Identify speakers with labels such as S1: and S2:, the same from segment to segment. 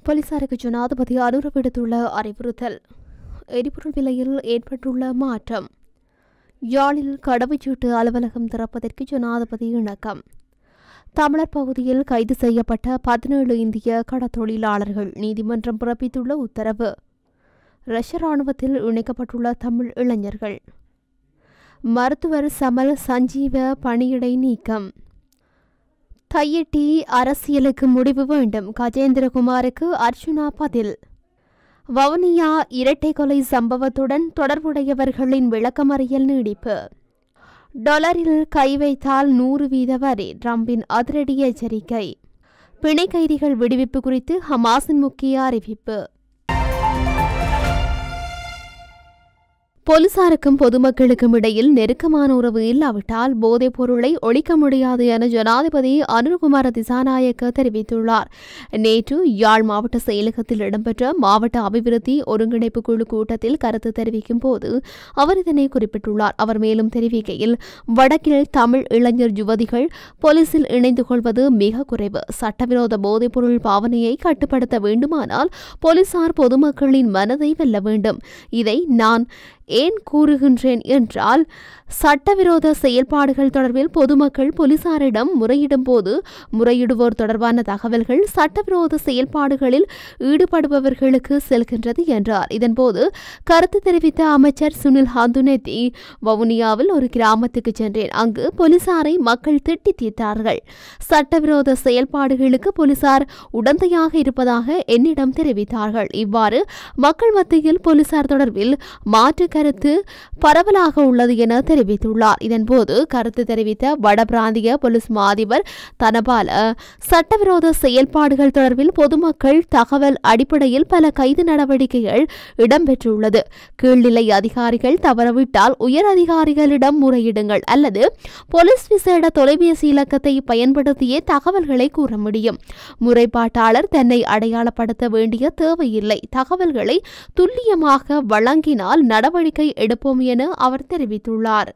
S1: போலீசாருக்கு ஜனாதிபதி அனுர விடுத்துள்ள அறிவுறுத்தல். எரிபொருள் விலையில் ஏற்பட்டுள்ள மாற்றம். யாழில் கடவுச்சீட்டு அலுவலகம் திறப்பதற்கு ஜனாதிபதி இணக்கம். தமிழர் பகுதியில் கைது செய்யப்பட்ட 17 இந்திய கடத்தொழிலாளர்கள் நீதிமன்றம் பிறப்பித்துள்ள உத்தரவு. ரஷ்ய ராணுவத்தில் இணைக்கப்பட்டுள்ள தமிழ் இளைஞர்கள். மருத்துவர் சமல் சஞ்சீவ பணியிடை நீக்கம். தையிட்டி அரசியலுக்கு முடிவு வேண்டும், கஜேந்திரகுமாருக்கு அர்ச்சுனா பதில். வவுனியா இரட்டை கொலை சம்பவத்துடன் தொடர்புடையவர்களின் விளக்கமறியல் நீடிப்பு. டாலரில் கை வைத்தால் 100% வரி, ட்ரம்பின் அதிரடி எச்சரிக்கை. பிணை கைதிகள் விடுவிப்பு குறித்து ஹமாஸின் முக்கிய அறிவிப்பு. போலீசாருக்கும் பொதுமக்களுக்கும் இடையில் நெருக்கமான உறவு இல்லாவிட்டால் போதைப் பொருளை ஒழிக்க முடியாது என ஜனாதிபதி அனுரகுமார திசாநாயக்க தெரிவித்துள்ளார். நேற்று யாழ் மாவட்ட செயலகத்தில் இடம்பெற்ற மாவட்ட அபிவிருத்தி ஒருங்கிணைப்பு குழு கூட்டத்தில் கருத்து தெரிவிக்கும் போது அவர் இதனை குறிப்பிட்டுள்ளார். அவர் மேலும் தெரிவிக்கையில், வடக்கில் தமிழ் இளைஞர் யுவதிகள் போலீசில் இணைந்து கொள்வது மிக குறைவு. சட்டவிரோத போதைப் பொருள் பாவனையை கட்டுப்படுத்த வேண்டுமானால் போலீசார் பொதுமக்களின் மனதை வெல்ல வேண்டும். இதை நான் ஏன் கூறுகின்றேன் என்றால், சட்டவிரோத செயல்பாடுகள் தொடர்பில் பொதுமக்கள் போலீசாரிடம் முறையிடும் போது முறையிடுவோர் தொடர்பான தகவல்கள் சட்டவிரோத செயல்பாடுகளில் ஈடுபடுபவர்களுக்கு செல்கின்றது என்றார். இதன்போது கருத்து தெரிவித்த அமைச்சர் சுனில் ஹந்துனெத்தி, வவுனியாவில் ஒரு கிராமத்துக்கு சென்றேன். அங்கு போலீசாரை மக்கள் திட்டி தீர்த்தார்கள். சட்டவிரோத செயல்பாடுகளுக்கு போலீசார் உடந்தையாக இருப்பதாக என்னிடம் தெரிவித்தார்கள். இவ்வாறு மக்கள் மத்தியில் போலீசார் தொடர்பில் மாற்று கருத்து பரவலாக உள்ளது என தெரிவித்துள்ளார். இதன்போது கருத்து தெரிவித்த வடபிராந்திய போலீஸ் மா அதிபர் தனபால, சட்டவிரோத செயல்பாடுகள் தொடர்பில் பொதுமக்கள் தகவல் அடிப்படையில் பல கைது நடவடிக்கைகள் இடம்பெற்றுள்ளது. கீழ்நிலை அதிகாரிகள் தவறவிட்டால் உயர் அதிகாரிகளிடம் முறையிடுங்கள் அல்லது போலீஸ் விசேட தொலைபேசி இலக்கத்தை பயன்படுத்தியே தகவல்களை கூற முடியும். முறைப்பாட்டாளர் தன்னை அடையாளப்படுத்த வேண்டிய தேவையில்லை. தகவல்களை துல்லியமாக வழங்கினால் நடவடிக்கை எடுப்போம் என அவர் தெரிவித்துள்ளார்.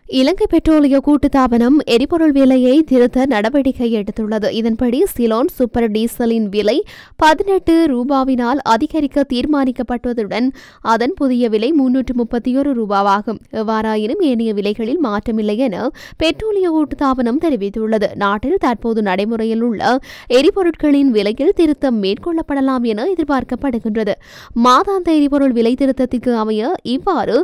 S1: இலங்கை பெட்ரோலிய கூட்டுத்தாபனம் எரிபொருள் விலையை திருத்த நடவடிக்கை எடுத்துள்ளது. இதன்படி சிலோன் சூப்பர் டீசலின் விலை 18 ரூபாவினால் அதிகரிக்க தீர்மானிக்கப்பட்டதுடன் அதன் புதிய விலை 331 ரூபாவாகும். எவ்வாறாயினும் ஏனைய விலைகளில் மாற்றமில்லை என பெட்ரோலிய கூட்டுத்தாபனம் தெரிவித்துள்ளது. நாட்டில் தற்போது நடைமுறையில் உள்ள எரிபொருட்களின் விலையில் திருத்தம் மேற்கொள்ளப்படலாம் என எதிர்பார்க்கப்படுகின்றது. மாதாந்த எரிபொருள் விலை திருத்தத்திற்கு அமைய இவ்வாறு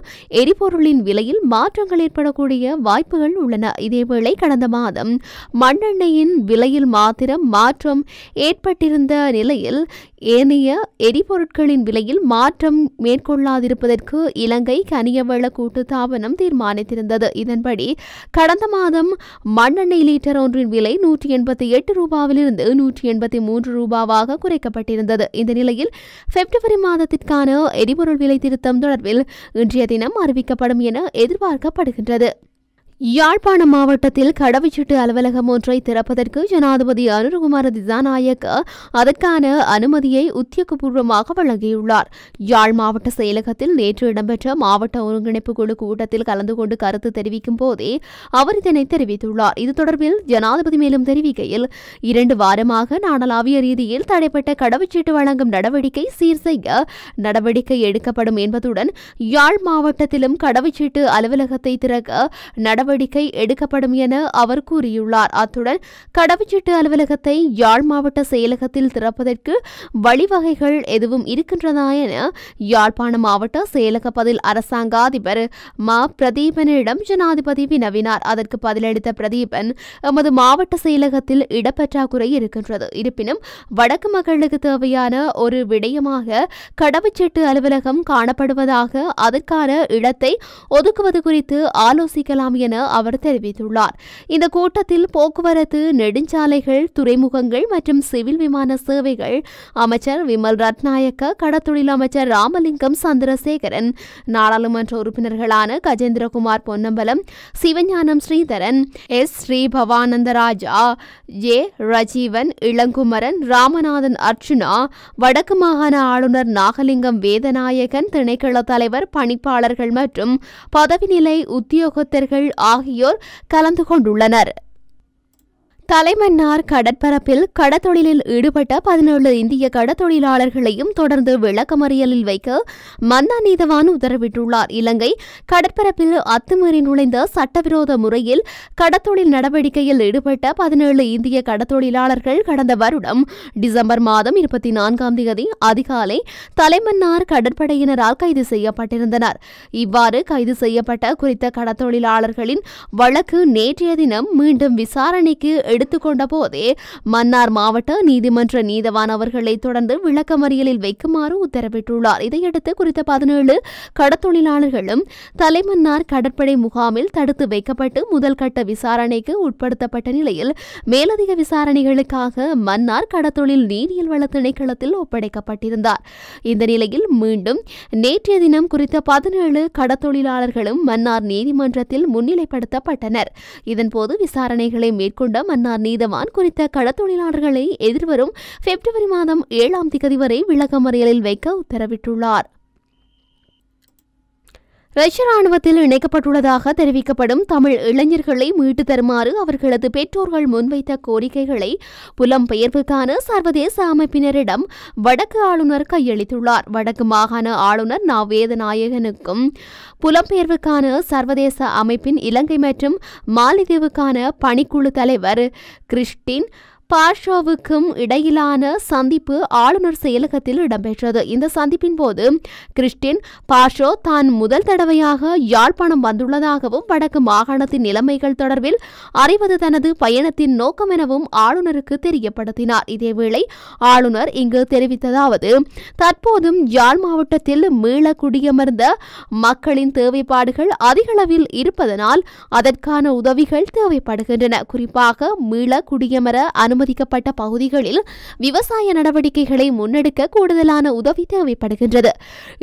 S1: எரிபொருளின் விலையில் மாற்றங்கள் ஏற்படக்கூடிய வாய்ப்புகள் உள்ளன. இதேவேளை கடந்த மாதம் மண்ணெண்ணெயின் விலையில் மாத்திரம் மாற்றம் ஏற்பட்டிருந்த நிலையில் ஏனைய எரிபொருட்களின் விலையில் மாற்றம் மேற்கொள்ளாதிருப்பதற்கு இலங்கை கனியவள கூட்டுத்தாபனம் தீர்மானித்திருந்தது. இதன்படி கடந்த மாதம் மண்ணெண்ணெய் லீட்டர் ஒன்றின் விலை 188 ரூபாவிலிருந்து 183 ரூபாவாக குறைக்கப்பட்டிருந்தது. இந்த நிலையில் பிப்ரவரி மாதத்திற்கான எரிபொருள் விலை திருத்தம் தொடர்பில் இன்றைய தினம் அறிவிக்கப்படும் என எதிர்பார்க்கப்படுகின்றது. யாழ்ப்பாணம் மாவட்டத்தில் கடவுச்சீட்டு அலுவலகம் ஒன்றை திறப்பதற்கு ஜனாதிபதி அனுரகுமார திசாநாயக்க அதற்கான அனுமதியை உத்தியோகபூர்வமாக வழங்கியுள்ளார். யாழ் மாவட்ட செயலகத்தில் நேற்று இடம்பெற்ற மாவட்ட ஒருங்கிணைப்பு குழு கூட்டத்தில் கலந்து கொண்டு கருத்து தெரிவிக்கும் போதே அவர் இதனை தெரிவித்துள்ளார். இது தொடர்பில் ஜனாதிபதி மேலும் தெரிவிக்கையில், 2 வாரமாக நாடளாவிய ரீதியில் தடைப்பட்ட கடவுச்சீட்டு வழங்கும் நடவடிக்கை சீர் செய்ய நடவடிக்கை எடுக்கப்படும் என்பதுடன் யாழ் மாவட்டத்திலும் கடவுச்சீட்டு அலுவலகத்தை திறக்க நடவடிக்கை எடுக்கப்படும் என அவர் கூறியுள்ளார். அத்துடன் கடவுச்சீட்டு அலுவலகத்தை யாழ் மாவட்ட செயலகத்தில் திறப்பதற்கு வழிவகைகள் எதுவும் இருக்கின்றதா என யாழ்ப்பாண மாவட்ட செயலக பதில் அரசாங்க அதிபர் மா பிரதீபனிடம் ஜனாதிபதி வினவினார். அதற்கு பதிலளித்த பிரதீபன், எமது மாவட்ட செயலகத்தில் இடப்பற்றாக்குறை இருக்கின்றது. இருப்பினும் வடக்கு மக்களுக்கு தேவையான ஒரு விடயமாக கடவுச்சீட்டு அலுவலகம் காணப்படுவதாக அதற்கான இடத்தை ஒதுக்குவது குறித்து ஆலோசிக்கலாம் என அவர் தெரிவித்துள்ளார். இந்த கூட்டத்தில் போக்குவரத்து, நெடுஞ்சாலைகள், துறைமுகங்கள் மற்றும் சிவில் விமான சேவைகள் அமைச்சர் விமல் ரத்நாயக்க, கடத்தொழில் அமைச்சர் ராமலிங்கம் சந்திரசேகரன், நாடாளுமன்ற உறுப்பினர்களான கஜேந்திரகுமார் பொன்னம்பலம், சிவஞானம் ஸ்ரீதரன், எஸ் ஸ்ரீபவானந்தராஜா, ஜே ரஜீவன், இளங்குமரன், ராமநாதன் அர்ச்சுனா, வடக்கு மாகாண ஆளுநர் நாகலிங்கம் வேதநாயகன், திணைக்கள தலைவர், பணிப்பாளர்கள் மற்றும் பதவி நிலை உத்தியோகத்தர்கள் ஆகியோர் கலந்து கொண்டுள்ளனர். தலைமன்னார் கடற்பரப்பில் கடத்தொழிலில் ஈடுபட்ட 17 இந்திய கடத்தொழிலாளர்களையும் தொடர்ந்து விளக்கமறியலில் வைக்க மன்னார் நீதவான் உத்தரவிட்டுள்ளார். இலங்கை கடற்பரப்பில் அத்துமீறி நுழைந்த சட்டவிரோத முறையில் கடத்தொழில் நடவடிக்கையில் ஈடுபட்ட 17 இந்திய கடத்தொழிலாளர்கள் கடந்த வருடம் டிசம்பர் மாதம் 24ஆம் தேதி அதிகாலை தலைமன்னார் கடற்படையினரால் கைது செய்யப்பட்டிருந்தனர். இவ்வாறு கைது செய்யப்பட்ட குறித்த கடத்தொழிலாளர்களின் வழக்கு நேற்றைய தினம் மீண்டும் விசாரணைக்கு எடுத்துக்கொண்ட போதே மன்னார் மாவட்ட நீதிமன்ற நீதவான் அவர்களை தொடர்ந்து விளக்கமறியலில் வைக்குமாறு உத்தரவிட்டுள்ளார். இதையடுத்து குறித்த 17 கடத்தொழிலாளர்களும் தலைமன்னார் கடற்படை முகாமில் தடுத்து வைக்கப்பட்டு முதல் கட்ட விசாரணைக்கு உட்படுத்தப்பட்ட நிலையில் மேலதிக விசாரணைகளுக்காக மன்னார் கடத்தொழில் நீரியல் வள திணைக்களத்தில் ஒப்படைக்கப்பட்டிருந்தார். இந்த நிலையில் மீண்டும் நேற்றைய தினம் குறித்த 17 கடத்தொழிலாளர்களும் மன்னார் நீதிமன்றத்தில் முன்னிலைப்படுத்தப்பட்டனர். இதன்போது விசாரணைகளை மேற்கொண்ட மன்னார் நீதவான் குறித்த கடத்தொழிலாளர்களை எதிர்வரும் பிப்ரவரி மாதம் 7ஆம் தேதி வரை விளக்கமறியலில் வைக்க உத்தரவிட்டுள்ளார். ரஷ்ய ராணுவத்தில் இணைக்கப்பட்டுள்ளதாக தெரிவிக்கப்படும் தமிழ் இளைஞர்களை மீட்டு தருமாறு அவர்களது பெற்றோர்கள் முன்வைத்த கோரிக்கைகளை புலம்பெயர்வுக்கான சர்வதேச அமைப்பினரிடம் வடக்கு ஆளுநர் கையளித்துள்ளார். வடக்கு மாகாண ஆளுநர் நா. வேதநாயகனுக்கும் புலம்பெயர்வுக்கான சர்வதேச அமைப்பின் இலங்கை மற்றும் மாலத்தீவுக்கான பணிக்குழு தலைவர் கிறிஸ்டின் பாஷோவுக்கும் இடையிலான சந்திப்பு ஆளுநர் செயலகத்தில் இடம்பெற்றது. இந்த சந்திப்பின் போது கிறிஸ்டின் பாஷோ தான் முதல் தடவையாக யாழ்ப்பாணம் வந்துள்ளதாகவும் வடக்கு மாகாணத்தின் நிலைமைகள் தொடர்பில் அறிவது தனது பயணத்தின் நோக்கம் எனவும் ஆளுநருக்கு தெரியப்படுத்தினார். இதேவேளை ஆளுநர் இங்கு தெரிவித்ததாவது, தற்போதும் யாழ் மாவட்டத்தில் மீள குடியமர்ந்த மக்களின் தேவைப்பாடுகள் அதிகளவில் இருப்பதனால் அதற்கான உதவிகள் தேவைப்படுகின்றன. குறிப்பாக மீள குடியமர அனுமதிக்கப்பட்ட பகுதிகளில் விவசாய நடவடிக்கைகளை முன்னெடுக்க கூடுதலான உதவி தேவைப்படுகின்றது.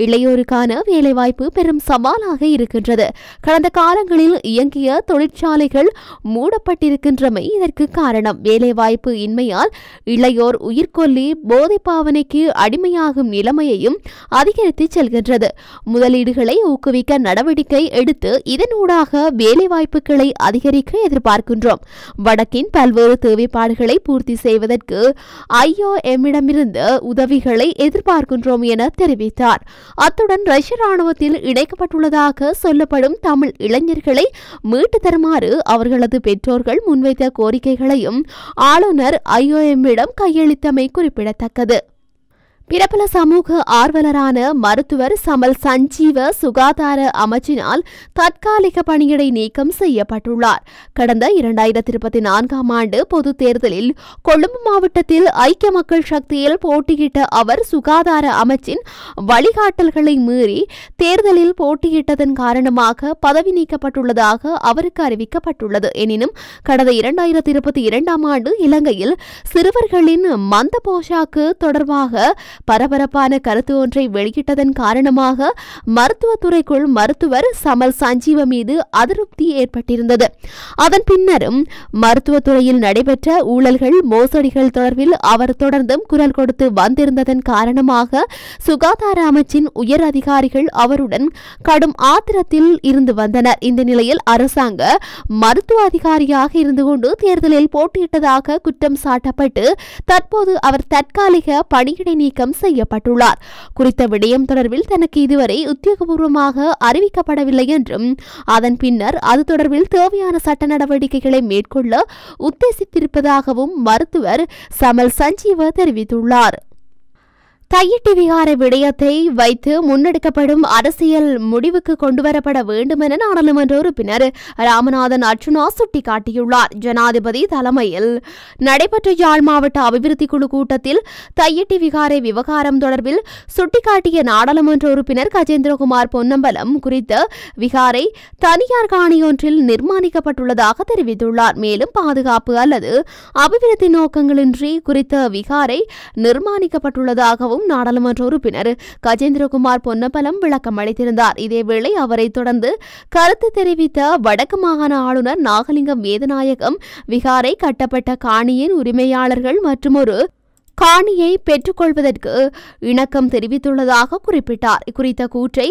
S1: இளையோருக்கான வேலைவாய்ப்பு பெரும் சவாலாக இருக்கின்றது. கடந்த காலங்களில் இயங்கிய தொழிற்சாலைகள் மூடப்பட்டிருக்கின்றமை இதற்கு காரணம். வேலைவாய்ப்பு இன்மையால் இளையோர் உயிர்கொல்லி போதைப்பாவனைக்கு அடிமையாகும் நிலைமையையும் அதிகரித்து செல்கின்றது. முதலீடுகளை ஊக்குவிக்க நடவடிக்கை எடுத்து இதனூடாக வேலைவாய்ப்புகளை அதிகரிக்க எதிர்பார்க்கின்றோம். வடக்கின் பல்வேறு தேவைப்பாடுகளை பூர்த்தி செய்வதற்கு IOM-இடமிருந்து உதவிகளை எதிர்பார்க்கின்றோம் என தெரிவித்தார். அத்துடன் ரஷ்ய ராணுவத்தில் இணைக்கப்பட்டுள்ளதாக சொல்லப்படும் தமிழ் இளைஞர்களை மீட்டு தருமாறு அவர்களது பெற்றோர்கள் முன்வைத்த கோரிக்கைகளையும் ஆளுநர் IOM-இடம் கையளித்தமை குறிப்பிடத்தக்கது. பிரபல சமூக ஆர்வலரான மருத்துவர் சமல் சஞ்சீவ சுகாதார அமைச்சினால் தற்காலிக பணியிடை நீக்கம் செய்யப்பட்டுள்ளார். கடந்த 2024ஆம் ஆண்டு பொது தேர்தலில் கொழும்பு மாவட்டத்தில் ஐக்கிய மக்கள் சக்தியில் போட்டியிட்ட அவர் சுகாதார அமைச்சின் வழிகாட்டல்களை மீறி தேர்தலில் போட்டியிட்டதன் காரணமாக பதவி நீக்கப்பட்டுள்ளதாக அவருக்கு அறிவிக்கப்பட்டுள்ளது. எனினும் கடந்த 2022ஆம் ஆண்டு இலங்கையில் சிறுவர்களின் மந்த போஷாக்கு தொடர்பாக பரபரப்பான கருத்து ஒன்றை வெளியிட்டதன் காரணமாக மருத்துவத்துறைக்குள் மருத்துவர் சமல் சஞ்சீவ மீது அதிருப்தி ஏற்பட்டிருந்தது. அதன் பின்னரும் மருத்துவத்துறையில் நடைபெற்ற ஊழல்கள் மோசடிகள் தொடர்பில் அவர் தொடர்ந்தும் குரல் கொடுத்து வந்திருந்ததன் காரணமாக சுகாதார அமைச்சின் உயர் அதிகாரிகள் அவருடன் கடும் ஆத்திரத்தில் இருந்து வந்தனர். இந்த நிலையில் அரசாங்க மருத்துவ அதிகாரியாக இருந்து கொண்டு தேர்தலில் போட்டியிட்டதாக குற்றம் சாட்டப்பட்டு தற்போது அவர் தற்காலிக பணியிடை நீக்கம் செய்யப்பட்டுள்ளார். குறித்த விடயம் தொடர்பில் தனக்கு இதுவரை உத்தியோகபூர்வமாக அறிவிக்கப்படவில்லை என்றும் அதன் பின்னர் அது தொடர்பில் தேவையான சட்ட நடவடிக்கைகளை மேற்கொள்ள உத்தேசித்திருப்பதாகவும் மருத்துவர் சமல் சஞ்சீவ தெரிவித்துள்ளார். தையிட்டி விகாரை விடயத்தை வைத்து முன்னெடுக்கப்படும் அரசியல் முடிவுக்கு கொண்டுவரப்பட வேண்டும் என நாடாளுமன்ற உறுப்பினர் ராமநாதன் அர்ச்சுனா சுட்டிக்காட்டியுள்ளார். ஜனாதிபதி தலைமையில் நடைபெற்ற யாழ் மாவட்ட அபிவிருத்தி குழு கூட்டத்தில் தையிட்டி விகாரை விவகாரம் தொடர்பில் சுட்டிக்காட்டிய நாடாளுமன்ற உறுப்பினர் கஜேந்திரகுமார் பொன்னம்பலம் குறித்த விகாரை தனியார் காணியொன்றில் நிர்மாணிக்கப்பட்டுள்ளதாக தெரிவித்துள்ளார். மேலும் பாதுகாப்பு அல்லது அபிவிருத்தி நோக்கங்களின்றி குறித்த விகாரை நிர்மாணிக்கப்பட்டுள்ளதாகவும் நாடாளுமன்ற உறுப்பினர் கஜேந்திரகுமார் பொன்னம்பலம் விளக்கம் அளித்திருந்தார். இதேவேளை அவரை தொடர்ந்து கருத்து தெரிவித்த வடக்கு மாகாண ஆளுநர் நாகலிங்கம் வேதநாயகம் விகாரை கட்டப்பட்ட காணியின் உரிமையாளர்கள் மற்றும் ஒரு காணியை பெற்றுக்கொள்வதற்கு இணக்கம் தெரிவித்துள்ளதாக குறிப்பிட்டார். குறித்த கூற்றை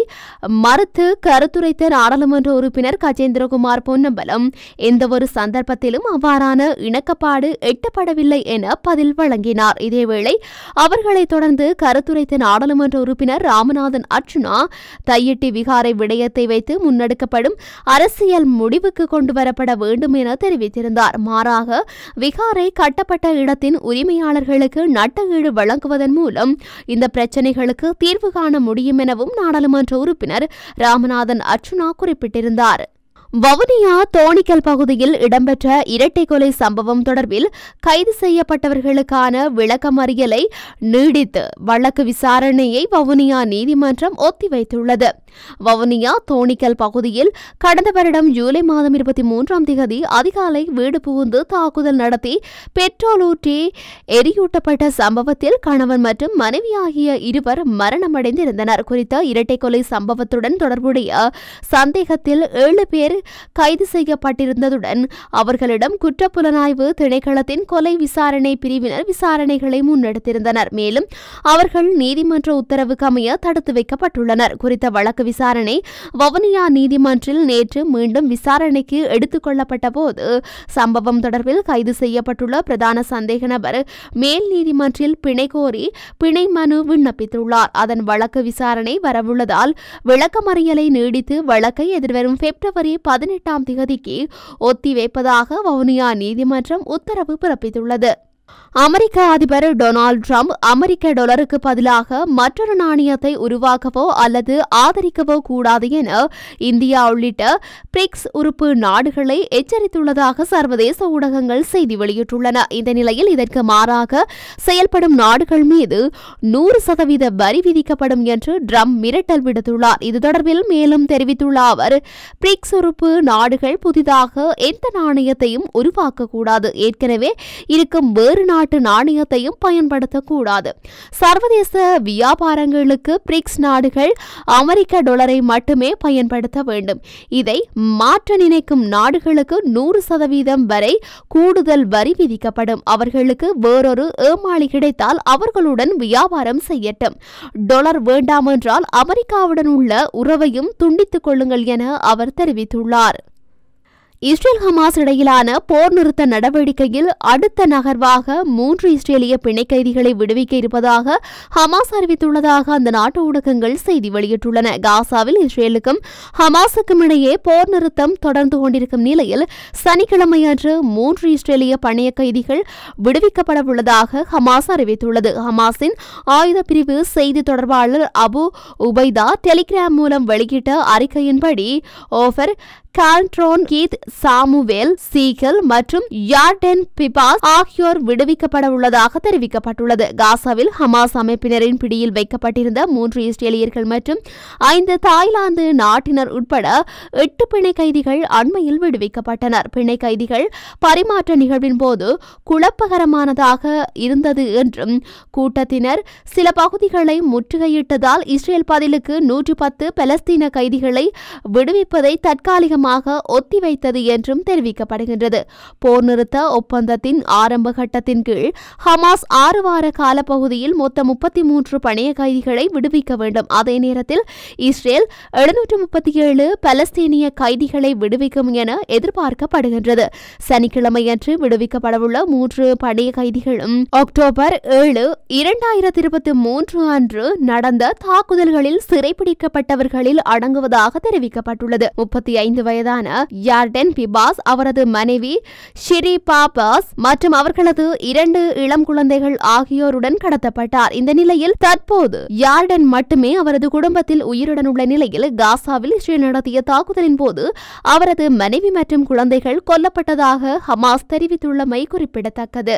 S1: மறுத்து கருத்துரைத்த நாடாளுமன்ற உறுப்பினர் கஜேந்திரகுமார் பொன்னம்பலம் எந்தவொரு சந்தர்ப்பத்திலும் அவ்வாறான இணக்கப்பாடு எட்டப்படவில்லை என பதில் வழங்கினார். இதேவேளை அவர்களை தொடர்ந்து கருத்துரைத்த நாடாளுமன்ற உறுப்பினர் ராமநாதன் அர்ச்சுனா தையிட்டி விகாரை விடயத்தை வைத்து முன்னெடுக்கப்படும் அரசியல் முடிவுக்கு கொண்டுவரப்பட வேண்டும் என தெரிவித்திருந்தார். மாறாக விகாரை கட்டப்பட்ட இடத்தின் உரிமையாளர்களுக்கு நட்ட ஈடு வழங்குவதன் மூலம் இந்த பிரச்சினைகளுக்கு தீர்வு காண முடியும் எனவும் நாடாளுமன்ற உறுப்பினர் ராமநாதன் அர்ச்சுனா குறிப்பிட்டிருந்தார். வவுனியா தோணிக்கல் பகுதியில் இடம்பெற்ற இரட்டை கொலை சம்பவம் தொடர்பில் கைது செய்யப்பட்டவர்களுக்கான விளக்கமறியலை நீடித்து வழக்கு விசாரணையை வவுனியா நீதிமன்றம் ஒத்திவைத்துள்ளது. வவுனியா தோணிக்கல் பகுதியில் கடந்த வருடம் ஜூலை மாதம் 23ஆம் தேதி அதிகாலை வீடு புகுந்து தாக்குதல் நடத்தி பெட்ரோல் ஊற்றி எரியூட்டப்பட்ட சம்பவத்தில் கணவன் மற்றும் மனைவி ஆகிய இருவர் மரணமடைந்திருந்தனர். குறித்த இரட்டை கொலை சம்பவத்துடன் தொடர்புடைய சந்தேகத்தில் 7 பேர் கைது செய்யப்பட்டிருந்ததுடன் அவர்களிடம் குற்றப்புலனாய்வு திணைக்களத்தின் கொலை விசாரணை பிரிவினர் விசாரணைகளை முன்னெடுத்திருந்தனர். மேலும் அவர்கள் நீதிமன்ற உத்தரவுக்கு அமைய தடுத்து வைக்கப்பட்டுள்ளனர். குறித்த வழக்கு விசாரணை வவுனியா நீதிமன்றில் நேற்று மீண்டும் விசாரணைக்கு எடுத்துக் கொள்ளப்பட்ட போது சம்பவம் தொடர்பில் கைது செய்யப்பட்டுள்ள பிரதான சந்தேக நபர் மேல் நீதிமன்றில் பிணை கோரி பிணை மனு விண்ணப்பித்துள்ளார். அதன் வழக்கு விசாரணை வரவுள்ளதால் விளக்கமறியலை நீடித்து வழக்கை எதிர்வரும் பிப்ரவரி 18ஆம் தேதிக்கு ஒத்திவைப்பதாக வவுனியா நீதிமன்றம் உத்தரவு பிறப்பித்துள்ளது. அமெரிக்க அதிபர் டொனால்டு டிரம்ப் அமெரிக்க டாலருக்கு பதிலாக மற்றொரு நாணயத்தை உருவாக்கவோ அல்லது ஆதரிக்கவோ கூடாது என இந்தியா உள்ளிட்ட பிரிக்ஸ் உறுப்பு நாடுகளை எச்சரித்துள்ளதாக சர்வதேச ஊடகங்கள் செய்தி வெளியிட்டுள்ளன. இந்த நிலையில் இதற்கு மாறாக செயல்படும் நாடுகள் மீது 100% வரி விதிக்கப்படும் என்று டிரம்ப் மிரட்டல் விடுத்துள்ளார். இது தொடர்பில் மேலும் தெரிவித்துள்ள அவர், பிரிக்ஸ் உறுப்பு நாடுகள் புதிதாக எந்த நாணயத்தையும் உருவாக்கக்கூடாது, ஏற்கனவே இருக்கும் வேறு நாட்டு நாணயத்தையும் பயன்படுத்தக்கூடாது. சர்வதேச வியாபாரங்களுக்கு பிரிக்ஸ் நாடுகள் அமெரிக்க டாலரை மட்டுமே பயன்படுத்த வேண்டும். இதை மாற்ற நினைக்கும் நாடுகளுக்கு 100% வரை கூடுதல் வரி விதிக்கப்படும். அவர்களுக்கு வேறொரு ஏமாளி கிடைத்தால் அவர்களுடன் வியாபாரம் செய்யட்டும். டாலர் வேண்டாம் என்றால் அமெரிக்காவுடன் உள்ள உறவையும் துண்டித்துக் கொள்ளுங்கள் என அவர் தெரிவித்துள்ளார். இஸ்ரேல் ஹமாஸ் இடையிலான போர் நிறுத்த நடவடிக்கையில் அடுத்த நகர்வாக 3 இஸ்ரேலிய பிணை கைதிகளை விடுவிக்க இருப்பதாக ஹமாஸ் அறிவித்துள்ளதாக அந்த நாட்டு ஊடகங்கள் செய்தி வெளியிட்டுள்ளன. காசாவில் இஸ்ரேலுக்கும் ஹமாஸுக்கும் இடையே போர் நிறுத்தம் தொடர்ந்து கொண்டிருக்கும் நிலையில் சனிக்கிழமையன்று 3 இஸ்ரேலிய பணைய கைதிகள் விடுவிக்கப்பட உள்ளதாக ஹமாஸ் அறிவித்துள்ளது. ஹமாஸின் ஆயுத பிரிவு செய்தி தொடர்பாளர் அபு உபைதா டெலிகிராம் மூலம் வெளியிட்ட அறிக்கையின்படி ஓஃபர் கால்ட்ரோன், கீத், சாமுவேல், சீகல் மற்றும் யார்டென் பிபாஸ் ஆகியோர் விடுவிக்கப்பட உள்ளதாக தெரிவிக்கப்பட்டுள்ளது. காசாவில் ஹமாஸ் அமைப்பினரின் பிடியில் வைக்கப்பட்டிருந்த 3 இஸ்ரேலியர்கள் மற்றும் 5 தாய்லாந்து நாட்டினர் உட்பட 8 பிணை கைதிகள் அண்மையில் விடுவிக்கப்பட்டனர். பிணை கைதிகள் பரிமாற்ற நிகழ்வின் போது குழப்பகரமானதாக இருந்தது என்றும் கூட்டத்தினர் சில பகுதிகளை முற்றுகையிட்டதால் இஸ்ரேல் பதிலுக்கு 110 பலஸ்தீன கைதிகளை விடுவிப்பதை தற்காலிக ஒத்திவைத்தது என்றும் தெரிவிக்கப்படுகின்றது. போர் நிறுத்த ஒப்பந்தத்தின் ஆரம்ப கட்டத்தின் கீழ் ஹமாஸ் 6 வார காலப்பகுதியில் மொத்தம் 33 பணைய கைதிகளை விடுவிக்க வேண்டும். அதே நேரத்தில் இஸ்ரேல் 737 பலஸ்தீனிய கைதிகளை விடுவிக்கும் என எதிர்பார்க்கப்படுகின்றது. சனிக்கிழமையன்று விடுவிக்கப்படவுள்ள 3 பணைய கைதிகளும் அக்டோபர் 7, 2023 அன்று நடந்த தாக்குதல்களில் சிறைப்பிடிக்கப்பட்டவர்களில் அடங்குவதாக தெரிவிக்கப்பட்டுள்ளது. 35 வயதான யார்டென் பிபாஸ், அவரது மனைவி ஷிரி பாபாஸ் மற்றும் அவர்களது 2 இளம் குழந்தைகள் ஆகியோருடன் கடத்தப்பட்டார். இந்த நிலையில் தற்போது யார்டன் மட்டுமே அவரது குடும்பத்தில் உயிருடன் உள்ள நிலையில் காசாவில் இஸ்ரேல் நடத்திய தாக்குதலின் போது அவரது மனைவி மற்றும் குழந்தைகள் கொல்லப்பட்டதாக ஹமாஸ் தெரிவித்துள்ளமை குறிப்பிடத்தக்கது.